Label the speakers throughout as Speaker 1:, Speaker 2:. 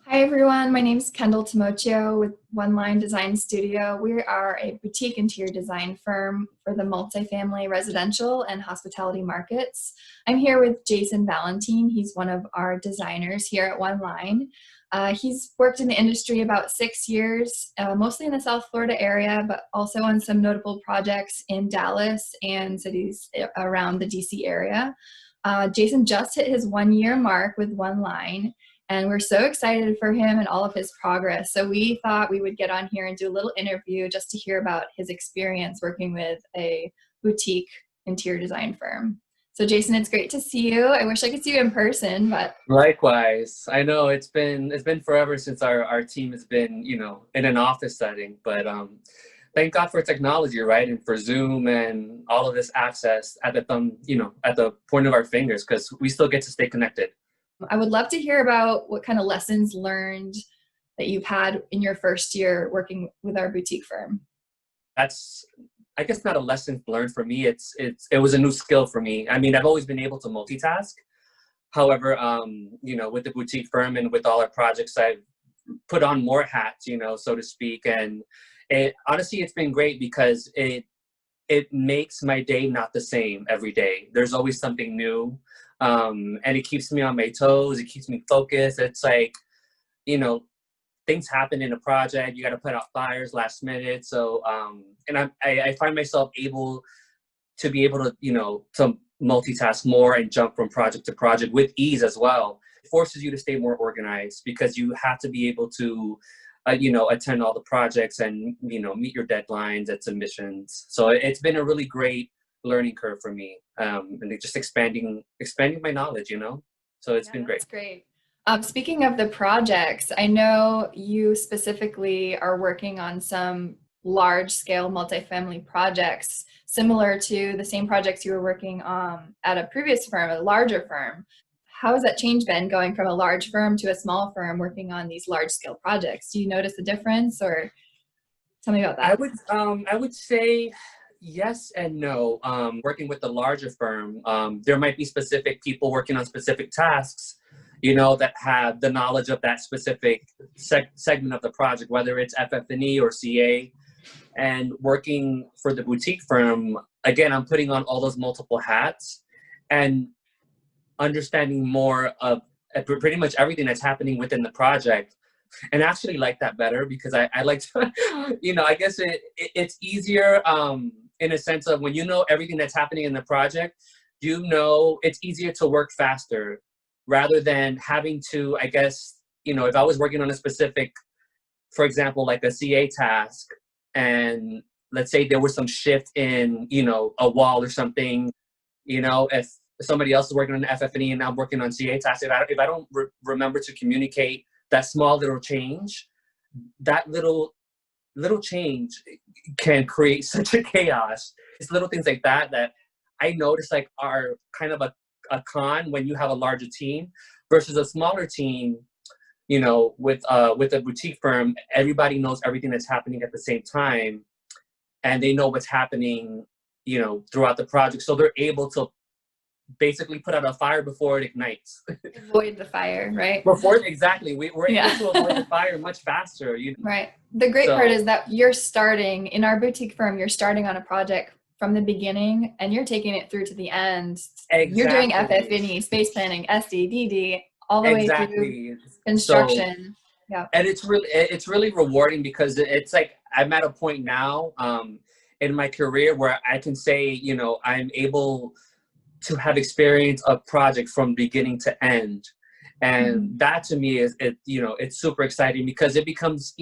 Speaker 1: Hi everyone, my name is Kendall Temotio with One Line Design Studio. We are a boutique interior design firm for the multifamily residential and hospitality markets. I'm here with Jason Valentin. He's one of our designers here at One Line. He's worked in the industry about 6 years, mostly in the South Florida area, but also on some notable projects in Dallas and cities around the DC area. Jason just hit his 1 year mark with One Line. And we're so excited for him and all of his progress. So we thought we would get on here and do a little interview just to hear about his experience working with a boutique interior design firm. So Jason, it's great to see you. I wish I could see you in person, but
Speaker 2: Likewise. I know it's been forever since our team has been, in an office setting, but thank God for technology, right? And for Zoom and all of this access at at the point of our fingers, because we still get to stay connected.
Speaker 1: I would love to hear about what kind of lessons learned that you've had in your first year working with our boutique firm.
Speaker 2: That's, I guess, not a lesson learned for me. It was a new skill for me. I mean, I've always been able to multitask. However, with the boutique firm and with all our projects, I've put on more hats, so to speak. And honestly, it's been great because it makes my day not the same every day. There's always something new. And it keeps me on my toes. It keeps me focused. It's like, things happen in a project. You got to put out fires last minute. So, and I find myself able to to multitask more and jump from project to project with ease as well. It forces you to stay more organized because you have to be able to, attend all the projects and, meet your deadlines and submissions. So it's been a really great learning curve for me, and just expanding my knowledge, so it's been great.
Speaker 1: That's great. Speaking of the projects, I know you specifically are working on some large scale multifamily projects similar to the same projects you were working on at a previous firm, a larger firm. How has that change been going from a large firm to a small firm working on these large scale projects? Do you notice a difference, or tell me about that?
Speaker 2: I would say yes and no. Working with the larger firm, there might be specific people working on specific tasks, that have the knowledge of that specific segment of the project, whether it's FF&E or CA. And working for the boutique firm, again, I'm putting on all those multiple hats and understanding more of pretty much everything that's happening within the project. And I actually like that better because I like to, I guess it's easier in a sense of when you know everything that's happening in the project, it's easier to work faster rather than having to, I guess, if I was working on a specific, for example, like a CA task, and let's say there was some shift in, a wall or something, if somebody else is working on FF&E and I'm working on CA tasks, if I don't remember to communicate that small little change, that little change can create such a chaos. It's little things like that that I notice like are kind of a con when you have a larger team versus a smaller team. With a boutique firm, everybody knows everything that's happening at the same time, and they know what's happening, throughout the project. So they're able to basically put out a fire before it ignites.
Speaker 1: Avoid the fire, right?
Speaker 2: Exactly. We're able to avoid the fire much faster.
Speaker 1: Right. The great part is that you're starting, in our boutique firm, you're starting on a project from the beginning and you're taking it through to the end.
Speaker 2: Exactly.
Speaker 1: You're doing FF&E, space planning, SD, DD, all the way through construction. Yeah.
Speaker 2: And it's really rewarding because it's like I'm at a point now in my career where I can say, I'm able to have experience a project from beginning to end. And that to me is it's super exciting because it becomes,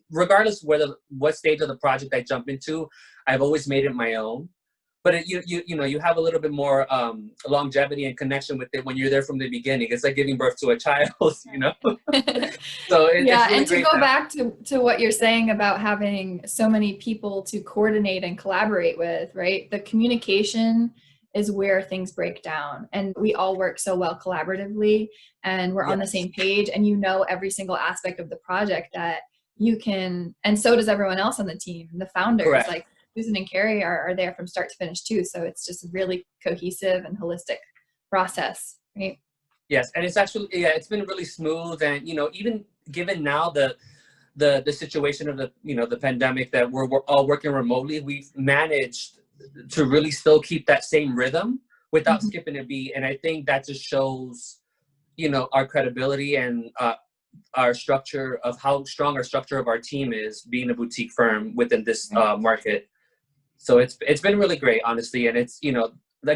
Speaker 2: regardless what stage of the project I jump into, I've always made it my own. But you have a little bit more longevity and connection with it when you're there from the beginning. It's like giving birth to a child, So
Speaker 1: yeah,
Speaker 2: it's really
Speaker 1: and to
Speaker 2: great
Speaker 1: go back to what you're saying about having so many people to coordinate and collaborate with, right? The communication is where things break down, and we all work so well collaboratively, and we're on the same page, and every single aspect of the project that you can, and so does everyone else on the team. The founders,
Speaker 2: Correct.
Speaker 1: like Susan and Carrie, are there from start to finish too. So it's just a really cohesive and holistic process, right?
Speaker 2: Yes, and it's actually, yeah, it's been really smooth. And, even given now the situation of the pandemic, that we're all working remotely, we've managed to really still keep that same rhythm without
Speaker 1: Mhm.
Speaker 2: skipping a beat. And I think that just shows, our credibility and our structure of how strong our structure of our team is, being a boutique firm within this
Speaker 1: Right.
Speaker 2: market. So it's been really great, honestly. And it's,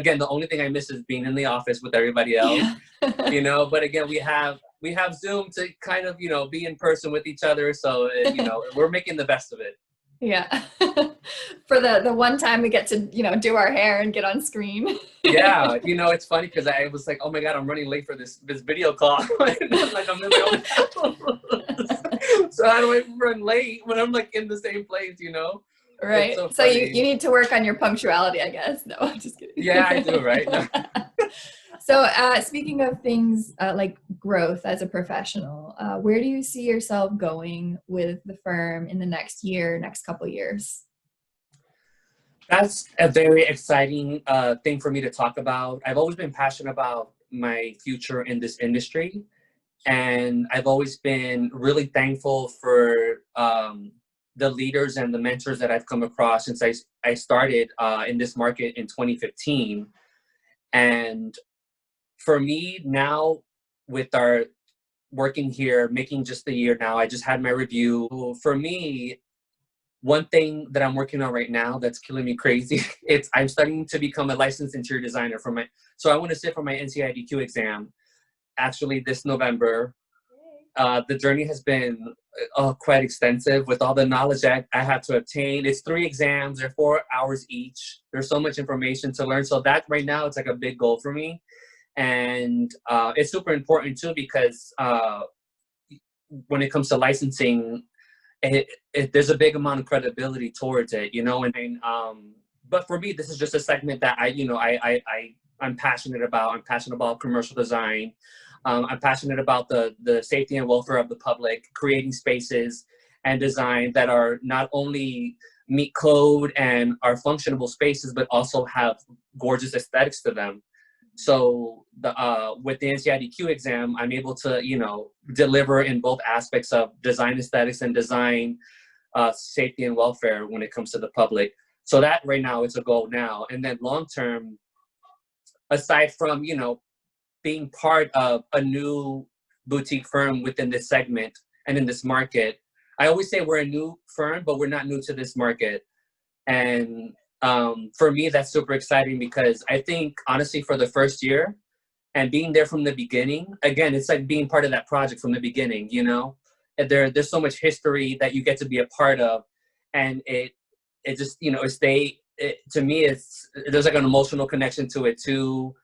Speaker 2: again, the only thing I miss is being in the office with everybody else,
Speaker 1: Yeah.
Speaker 2: but again, we have Zoom to kind of, be in person with each other. So, we're making the best of it.
Speaker 1: Yeah. For the one time we get to, do our hair and get on screen.
Speaker 2: Yeah, it's funny because I was like, oh my God, I'm running late for this video call. Like I'm in my own house. So how do I run late when I'm like in the same place? It's
Speaker 1: Right.
Speaker 2: so
Speaker 1: So you
Speaker 2: funny.
Speaker 1: need to work on your punctuality, I guess. No, I'm just
Speaker 2: Yeah, I do,
Speaker 1: kidding.
Speaker 2: right? No.
Speaker 1: So speaking of things like growth as a professional, where do you see yourself going with the firm in the next year, next couple years?
Speaker 2: That's a very exciting thing for me to talk about. I've always been passionate about my future in this industry. And I've always been really thankful for the leaders and the mentors that I've come across since I started in this market in 2015. And for me now, with our working here, making just a year now, I just had my review. For me, one thing that I'm working on right now that's killing me crazy, I'm starting to become a licensed interior designer so I want to sit for my NCIDQ exam actually this November. The journey has been quite extensive with all the knowledge that I had to obtain. It's 3 exams, they're 4 hours each. There's so much information to learn. So that right now, it's like a big goal for me. And it's super important too, because when it comes to licensing, there's a big amount of credibility towards it. But for me, this is just a segment that I'm passionate about. I'm passionate about commercial design. I'm passionate about the safety and welfare of the public, creating spaces and design that are not only meet code and are functional spaces, but also have gorgeous aesthetics to them. So with the NCIDQ exam, I'm able to, deliver in both aspects of design aesthetics and design safety and welfare when it comes to the public. So that right now is a goal now. And then long term, aside from, being part of a new boutique firm within this segment and in this market, I always say we're a new firm, but we're not new to this market. And for me, that's super exciting because I think, honestly, for the first year and being there from the beginning, again, it's like being part of that project from the beginning. And there's so much history that you get to be a part of. And it just, to me, there's like an emotional connection to it too.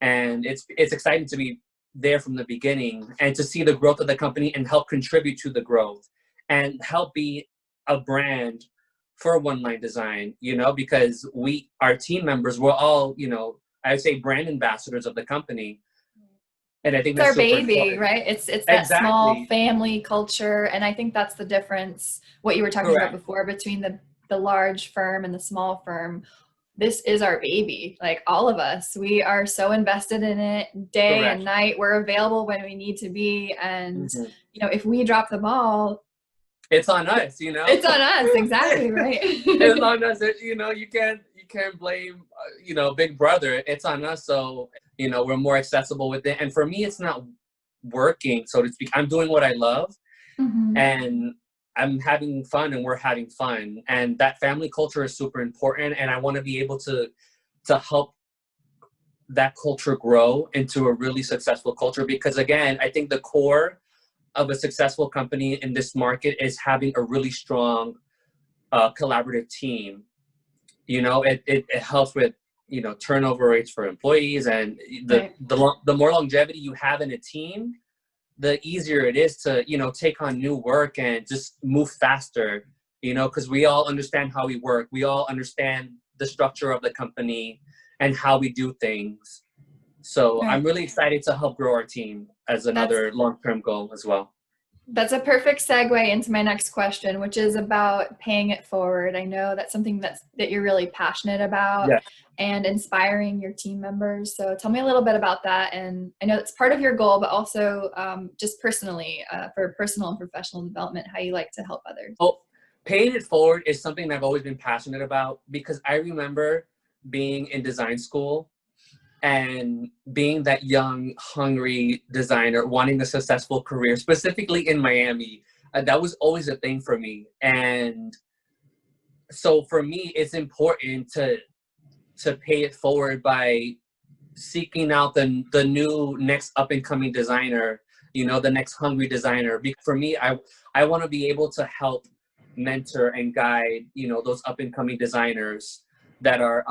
Speaker 2: And it's exciting to be there from the beginning and to see the growth of the company and help contribute to the growth and help be a brand for One Line Design, because our team members, we're all, I would say brand ambassadors of the company. And I think
Speaker 1: It's
Speaker 2: that's
Speaker 1: our
Speaker 2: super
Speaker 1: baby,
Speaker 2: important.
Speaker 1: right? It's that small
Speaker 2: Exactly.
Speaker 1: family culture, and I think that's the difference. What you were talking about
Speaker 2: Correct.
Speaker 1: before between the large firm and the small firm. This is our baby. Like all of us, we are so invested in it day and
Speaker 2: Correct.
Speaker 1: night. We're available when we need to be, and
Speaker 2: Hmm.
Speaker 1: if we drop the ball,
Speaker 2: It's on us,
Speaker 1: it's on us. Exactly right.
Speaker 2: It's on us. You can't blame, Big Brother. It's on us. So, we're more accessible with it. And for me, it's not working, so to speak. I'm doing what I love,
Speaker 1: Hmm.
Speaker 2: and I'm having fun, and we're having fun. And that family culture is super important. And I want to be able to help that culture grow into a really successful culture. Because again, I think the core of a successful company in this market is having a really strong collaborative team. It helps with turnover rates for employees, and
Speaker 1: Right.
Speaker 2: the more longevity you have in a team, the easier it is to take on new work and just move faster. Because we all understand how we work, we all understand the structure of the company and how we do things. So I'm
Speaker 1: Right.
Speaker 2: really excited to help grow our team as
Speaker 1: That's
Speaker 2: another long-term goal as well.
Speaker 1: That's a perfect segue into my next question, which is about paying it forward. I know that's something that you're really passionate about
Speaker 2: Yeah.
Speaker 1: and inspiring your team members. So tell me a little bit about that. And I know it's part of your goal, but also just personally for personal and professional development, how you like to help others.
Speaker 2: Oh, paying it forward is something I've always been passionate about because I remember being in design school and being that young, hungry designer wanting a successful career, specifically in Miami. That was always a thing for me. And so for me, it's important to pay it forward by seeking out the new next up and coming designer, the next hungry designer. For me, I want to be able to help mentor and guide, those up and coming designers that are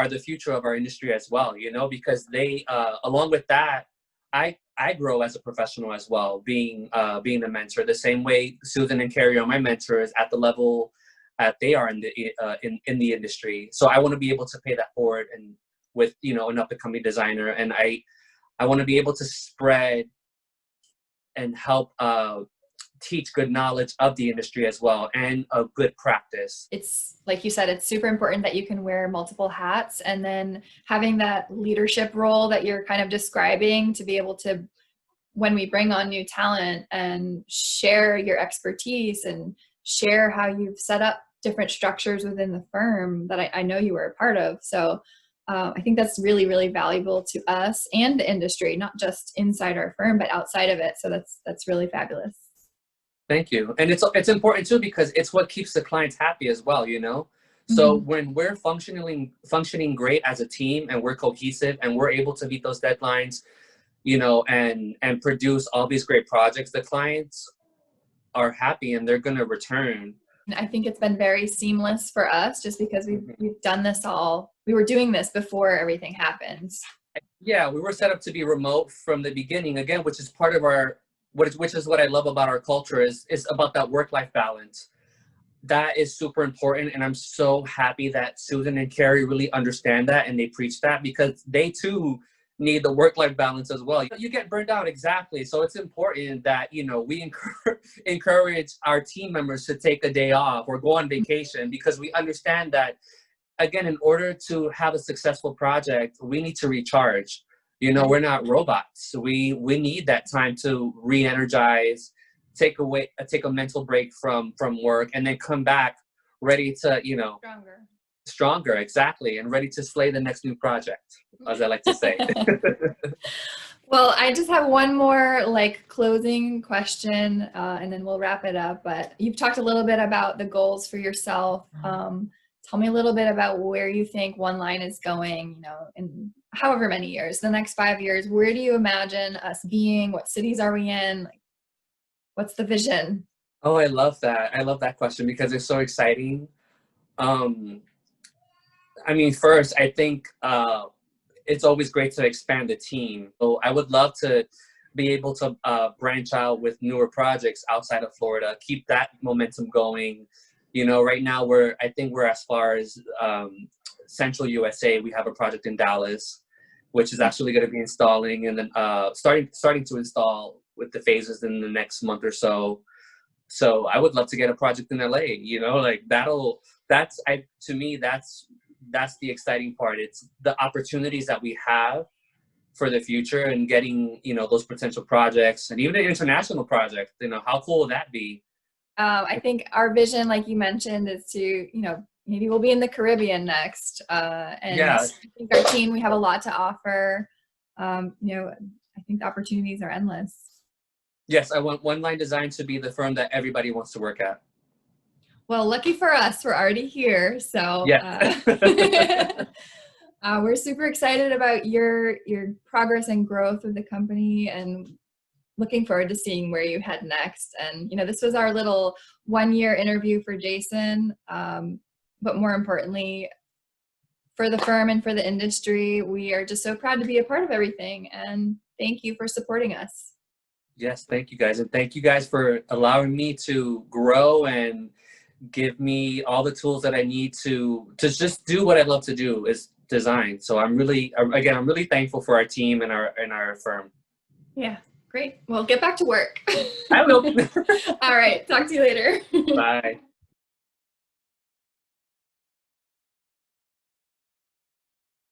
Speaker 2: the future of our industry as well, because they along with that, I grow as a professional as well, being a mentor, the same way Susan and Carrie are my mentors at the level they are in the industry. So I want to be able to pay that forward and with an up and coming designer, and I want to be able to spread and help teach good knowledge of the industry as well and a good practice.
Speaker 1: It's like you said, it's super important that you can wear multiple hats, and then having that leadership role that you're kind of describing to be able to, when we bring on new talent, and share your expertise and share how you've set up different structures within the firm that I know you were a part of. So I think that's really, really valuable to us and the industry, not just inside our firm, but outside of it. So that's really fabulous.
Speaker 2: Thank you. And it's important too, because it's what keeps the clients happy as well, So
Speaker 1: Mm-hmm.
Speaker 2: when we're functioning great as a team and we're cohesive and we're able to meet those deadlines, and produce all these great projects, the clients are happy and they're going to return.
Speaker 1: I think it's been very seamless for us just because we've done this we were doing this before everything happened.
Speaker 2: Yeah, we were set up to be remote from the beginning, again, which is part of which is what I love about our culture is about that work-life balance. That is super important. And I'm so happy that Susan and Carrie really understand that and they preach that, because they too need the work-life balance as well. You get burned out, exactly. So it's important that, we encourage our team members to take a day off or go on vacation, because we understand that, again, in order to have a successful project, we need to recharge. We're not robots. We need that time to re-energize, take a mental break from work, and then come back ready to, stronger, exactly, and ready to slay the next new project, as I like to say.
Speaker 1: Well, I just have one more closing question, and then we'll wrap it up. But you've talked a little bit about the goals for yourself. Tell me a little bit about where you think One Line is going, in however many years, the next 5 years. Where do you imagine us being? What cities are we in? What's the vision?
Speaker 2: Oh, I love that. I love that question because it's so exciting. First, I think it's always great to expand the team. So I would love to be able to branch out with newer projects outside of Florida, keep that momentum going. Right now I think we're as far as Central USA. We have a project in Dallas, which is actually going to be installing, and then starting to install with the phases in the next month or so. So I would love to get a project in LA, to me, that's the exciting part. It's the opportunities that we have for the future and getting, those potential projects and even an international project, how cool would that be?
Speaker 1: I think our vision, like you mentioned, is to, maybe we'll be in the Caribbean next. And
Speaker 2: Yeah.
Speaker 1: I think our team, we have a lot to offer. I think the opportunities are endless.
Speaker 2: Yes, I want One Line Design to be the firm that everybody wants to work at.
Speaker 1: Well, lucky for us, we're already here. So
Speaker 2: yeah.
Speaker 1: We're super excited about your progress and growth with the company, and looking forward to seeing where you head next. And, this was our little 1-year interview for Jason. But more importantly, for the firm and for the industry, we are just so proud to be a part of everything. And thank you for supporting us.
Speaker 2: Yes, thank you guys. And thank you guys for allowing me to grow and give me all the tools that I need to just do what I love to do, is design. So I'm really thankful for our team and our firm.
Speaker 1: Yeah. Great. Well, get back to work.
Speaker 2: I will.
Speaker 1: All right. Talk to you later.
Speaker 2: Bye.